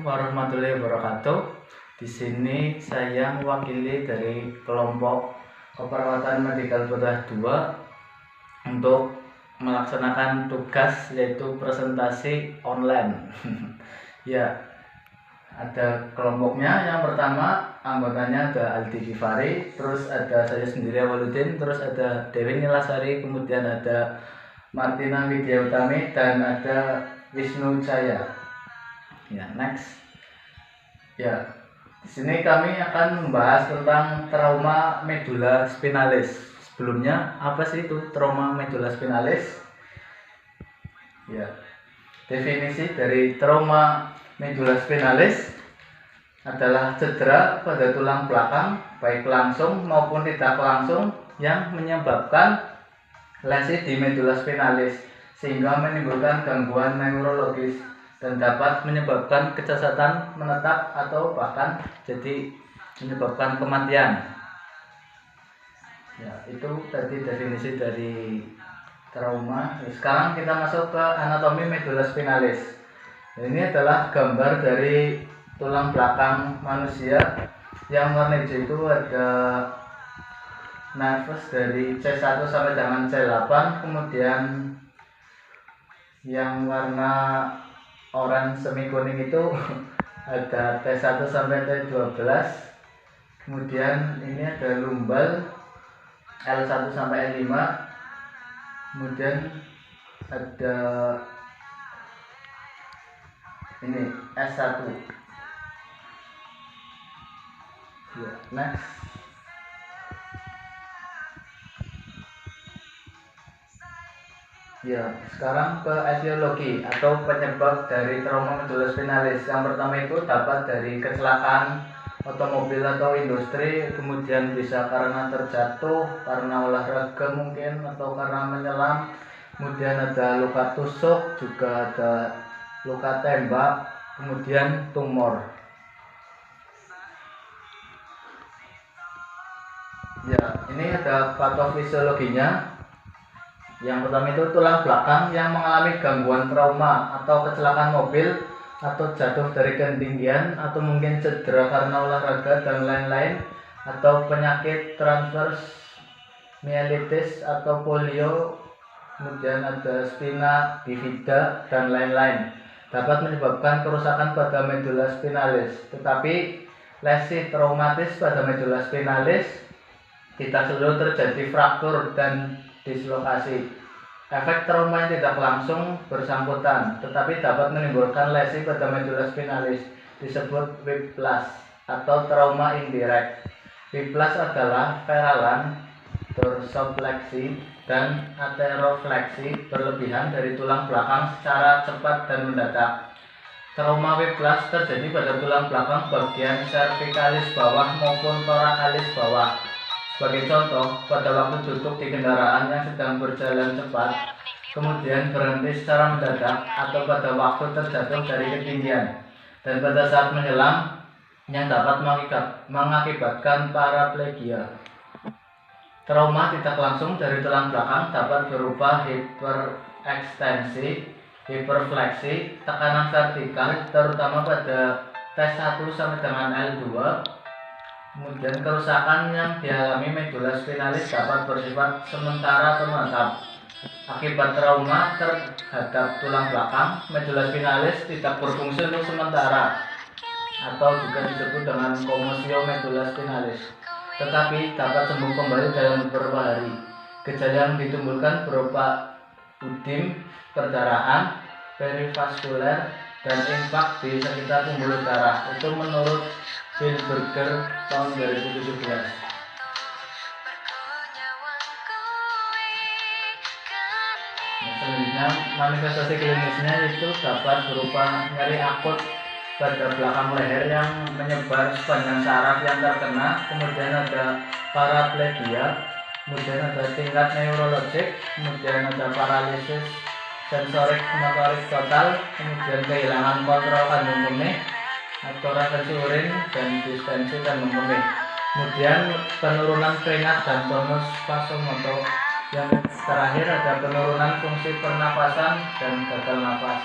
Assalamualaikum warahmatullahi wabarakatuh. Di sini saya mewakili dari kelompok keperawatan medikal bedah 2 untuk melaksanakan tugas yaitu presentasi online. Ya, ada kelompoknya. Yang pertama anggotanya ada Aldi Gifari, terus ada saya sendiri Awaludin, terus ada Dewi Nilasari, kemudian ada Martina Widya Utami, dan ada Wisnu Jaya. Ya, next. Ya, di sini kami akan membahas tentang trauma medula spinalis. Sebelumnya, apa sih itu trauma medula spinalis? Ya, definisi dari trauma medula spinalis adalah cedera pada tulang belakang, baik langsung maupun tidak langsung, yang menyebabkan lesi di medula spinalis sehingga menimbulkan gangguan neurologis dan dapat menyebabkan kecacatan menetap atau bahkan jadi menyebabkan kematian. Ya, itu tadi definisi dari trauma. Sekarang kita masuk ke anatomi medula spinalis. Ini adalah gambar dari tulang belakang manusia. Yang warna hijau itu ada nervus dari C1 sampai dengan C8, kemudian yang warna oranye semi kuning itu ada T1 sampai T12, kemudian ini ada lumbal L1 sampai L5, kemudian ada ini S1. Ya, next. Ya, sekarang ke etiologi atau penyebab dari trauma medula spinalis. Yang pertama itu dapat dari kecelakaan otomobil atau industri, kemudian bisa karena terjatuh, karena olahraga mungkin, atau karena menyelam. Kemudian ada luka tusuk, juga ada luka tembak, kemudian tumor. Ya, ini ada patofisiologinya. Yang pertama itu tulang belakang yang mengalami gangguan trauma atau kecelakaan mobil atau jatuh dari ketinggian atau mungkin cedera karena olahraga dan lain-lain, atau penyakit transverse myelitis atau polio, kemudian ada spina bifida dan lain-lain, dapat menyebabkan kerusakan pada medula spinalis. Tetapi lesi traumatis pada medula spinalis tidak selalu terjadi fraktur dan dislokasi. Efek trauma yang tidak langsung bersangkutan tetapi dapat menimbulkan lesi pada medula spinalis disebut whiplash atau trauma indirect. Whiplash adalah veralan, dorsofleksi, dan aterofleksi berlebihan dari tulang belakang secara cepat dan mendadak. Trauma whiplash terjadi pada tulang belakang bagian cervicalis bawah maupun thoracalis bawah. Sebagai contoh, pada waktu duduk di kendaraan yang sedang berjalan cepat, kemudian berhenti secara mendadak, atau pada waktu terjatuh dari ketinggian, dan pada saat menyelam yang dapat mengakibatkan paraplegia. Trauma tidak langsung dari tulang belakang dapat berupa hiperekstensi, hiperfleksi, tekanan vertikal, terutama pada T1 sampai dengan L2. Kemudian kerusakan yang dialami medula spinalis dapat bersifat sementara atau menetap. Akibat trauma terhadap tulang belakang, medula spinalis tidak berfungsi untuk sementara atau juga disebut dengan komosio medula spinalis, tetapi dapat sembuh kembali dalam beberapa hari. Gejala yang ditimbulkan berupa udim, perdarahan, perivaskuler, dan infak di sekitar pembuluh darah. Itu menurut Hilberger tahun 2017. Selanjutnya, manifestasi klinisnya itu dapat berupa nyeri akut pada belakang leher yang menyebar sepanjang saraf yang terkena, kemudian ada paraplegia, kemudian ada tingkat neurologik, kemudian ada paralisis sensorik motorik total, kemudian kehilangan kontrol kandung kemih atau retensi urin dan distensi kandung kemih, kemudian penurunan keringat dan tonus vasomotor. Yang terakhir ada penurunan fungsi pernafasan dan gagal nafas.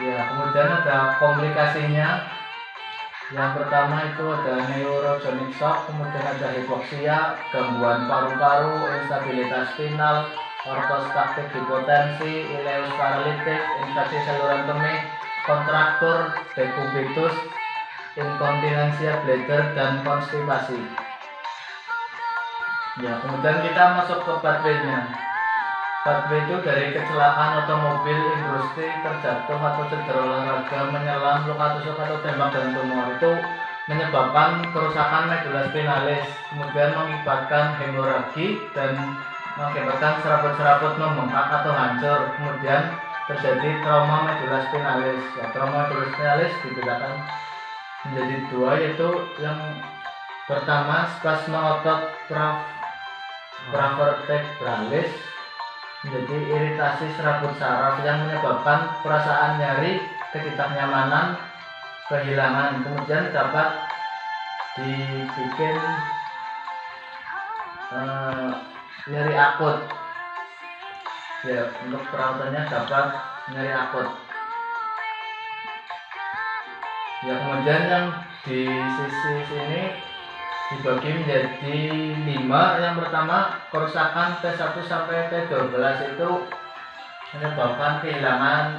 Ya, kemudian ada komplikasinya. Yang pertama itu ada neurogenic shock, kemudian ada hipoksia, gangguan paru-paru, instabilitas spinal, ortostaktik hipotensi, ileus paralytic, infeksi saluran kemih, kontraktur, dekubitus, inkontinensia bladder, dan konstipasi. Ya, kemudian kita masuk ke pathway-nya. Pathway itu dari kecelakaan otomobil, industri, terjatuh atau cedera olahraga, menyelam, luka tusuk atau tembak dan tumor itu menyebabkan kerusakan medula spinalis, kemudian mengakibatkan hemoragi dan mengakibatkan serabut-serabut membengkak atau hancur, kemudian terjadi trauma medula spinalis. Ya, trauma medula spinalis dibedakan menjadi dua, yaitu yang pertama spasma otot pravertebralis, menjadi iritasi serabut saraf yang menyebabkan perasaan nyeri, ketidaknyamanan, kehilangan. Kemudian dapat dibikin nyeri akut. Ya, untuk perawatannya dapat nyeri akut. Ya, kemudian yang di sisi sini dibagi menjadi 5. Yang pertama, kerusakan T1 sampai T12 itu menyebabkan kehilangan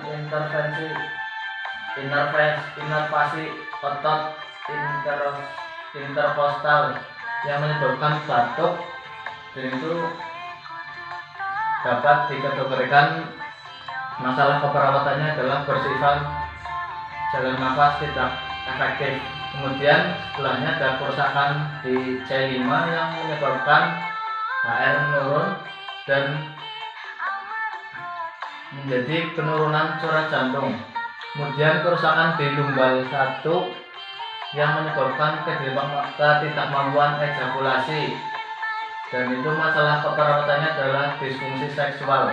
inervasi otot interkostal yang menyebabkan batuk, dan itu dapat dikategorikan masalah keperawatannya adalah bersifat jalan nafas tidak efektif. Kemudian setelahnya ada kerusakan di C5 yang menyebabkan HR menurun dan menjadi penurunan corak jantung. Kemudian kerusakan di lumbal 1 yang menyebabkan ketidakmampuan ejakulasi, dan itu masalah keperawatannya adalah disfungsi seksual.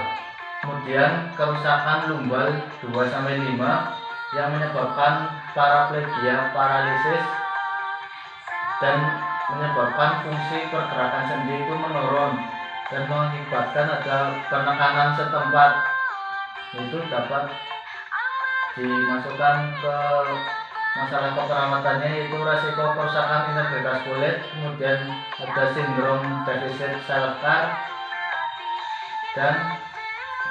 Kemudian kerusakan lumbal 2-5 yang menyebabkan paraplegia, paralisis, dan menyebabkan fungsi pergerakan sendi itu menurun dan mengakibatkan ada penekanan setempat. Itu dapat dimasukkan ke masalah keperawatannya, yaitu resiko kerusakan integritas kulit, kemudian ada sindrom defisit self-care, dan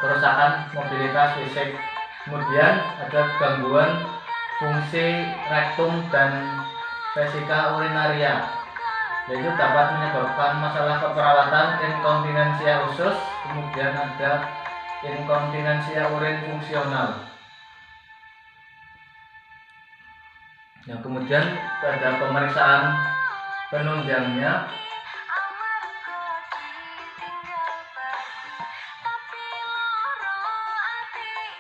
kerusakan mobilitas fisik. Kemudian ada gangguan fungsi rektum dan vesika urinaria, yaitu dapat menyebabkan masalah keperawatan inkontinensia usus, kemudian ada inkontinensia urin fungsional. Nah, kemudian ada pemeriksaan penunjangnya.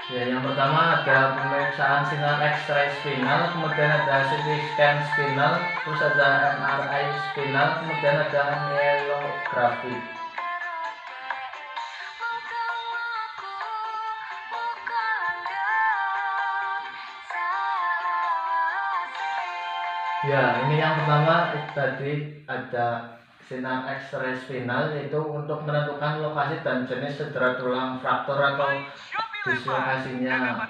Ya, yang pertama ada pemeriksaan sinar X-ray spinal, kemudian ada CT scan spinal, terus ada MRI spinal, kemudian ada myelografi. Ya, ini yang pertama tadi ada sinar X-ray spinal, yaitu untuk menentukan lokasi dan jenis cedera tulang, fraktur atau dislokasinya.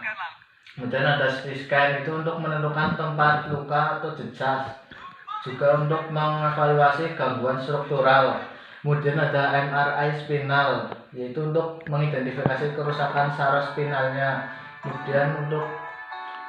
Kemudian ada CT scan itu untuk menentukan tempat luka atau jejak, juga untuk mengevaluasi gangguan struktural. Kemudian ada MRI spinal, yaitu untuk mengidentifikasi kerusakan saraf spinalnya. Kemudian untuk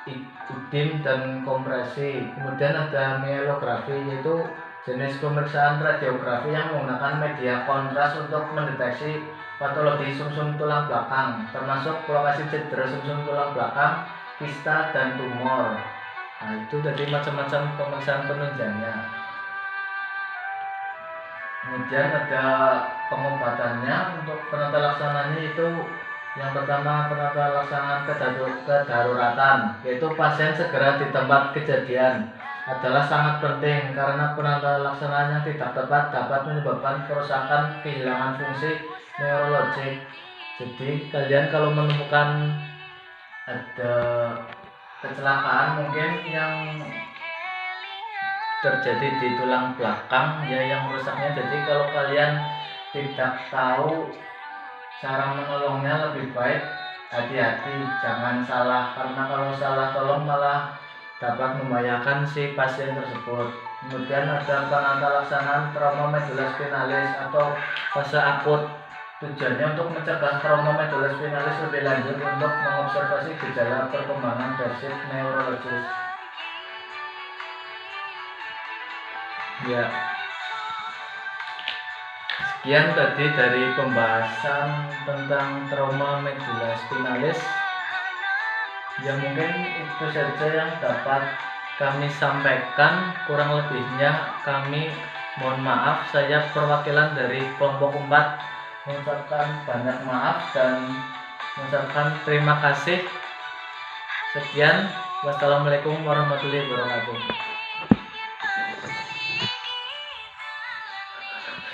idim dan kompresi. Kemudian ada myelografi, yaitu jenis pemeriksaan radiografi yang menggunakan media kontras untuk mendeteksi patologi sumsum tulang belakang, termasuk lokasi cedera sumsum tulang belakang, kista, dan tumor. Nah, itu dari macam-macam pemeriksaan penunjangnya. Kemudian ada pengobatannya. Untuk penata laksananya itu yang pertama, penata laksanaan kedaruratan, yaitu pasien segera di tempat kejadian adalah sangat penting karena penata laksanaannya tidak tepat dapat menyebabkan kerusakan, kehilangan fungsi neurologik. Jadi kalian kalau menemukan ada kecelakaan mungkin yang terjadi di tulang belakang, ya, yang rusaknya, jadi kalau kalian tidak tahu cara menolongnya, lebih baik hati-hati, jangan salah, karena kalau salah tolong malah dapat membahayakan si pasien tersebut. Kemudian ada penata laksanaan trauma medula spinalis atau fase akut. Tujuannya untuk mencegah trauma medula spinalis lebih lanjut untuk mengobservasi gejala perkembangan basic neurologis. Ya, sekian tadi dari pembahasan tentang trauma medula spinalis. Ya mungkin itu saja yang dapat kami sampaikan, kurang lebihnya kami mohon maaf. Saya perwakilan dari kelompok 4 mengucapkan banyak maaf dan mengucapkan terima kasih. Sekian, wassalamualaikum warahmatullahi wabarakatuh.